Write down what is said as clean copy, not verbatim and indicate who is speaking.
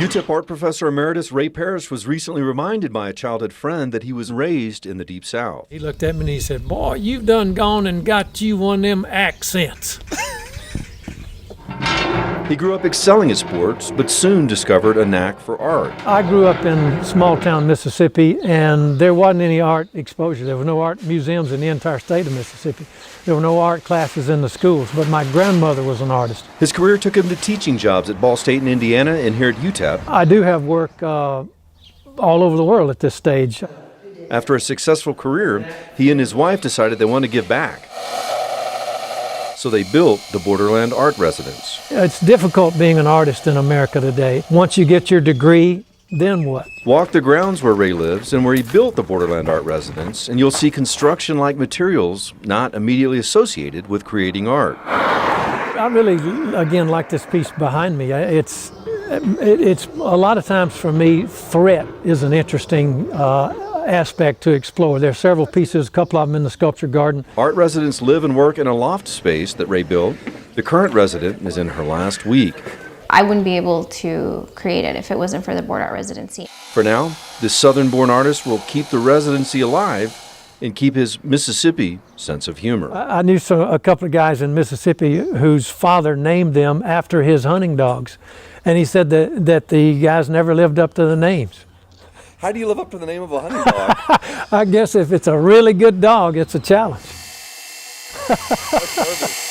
Speaker 1: UTEP art professor emeritus Ray Parish was recently reminded by a childhood friend that he was raised in the Deep South.
Speaker 2: He looked at me and he said, "Boy, you've done gone and got you one of them accents."
Speaker 1: He grew up excelling at sports, but soon discovered a knack for art.
Speaker 2: I grew up in small town Mississippi, and there wasn't any art exposure. There were no art museums in the entire state of Mississippi. There were no art classes in the schools, but my grandmother was an artist.
Speaker 1: His career took him to teaching jobs at Ball State in Indiana and here at UTEP.
Speaker 2: I do have work all over the world at this stage.
Speaker 1: After a successful career, he and his wife decided they wanted to give back. So they built the Borderland Art Residence.
Speaker 2: It's difficult being an artist in America today. Once you get your degree, then what?
Speaker 1: Walk the grounds where Ray lives and where he built the Borderland Art Residence, and you'll see construction-like materials not immediately associated with creating art.
Speaker 2: I really, again, like this piece behind me. It's a lot of times for me, threat is an interesting aspect to explore. There are several pieces, a couple of them in the sculpture garden.
Speaker 1: Art residents live and work in a loft space that Ray built. The current resident is in her last week.
Speaker 3: I wouldn't be able to create it if it wasn't for the Border Art Residency.
Speaker 1: For now, this Southern-born artist will keep the residency alive and keep his Mississippi sense of humor.
Speaker 2: I knew a couple of guys in Mississippi whose father named them after his hunting dogs, and he said that the guys never lived up to the names.
Speaker 1: How do you live up to the name of a hunting dog?
Speaker 2: I guess if it's a really good dog, it's a challenge.
Speaker 1: That's perfect.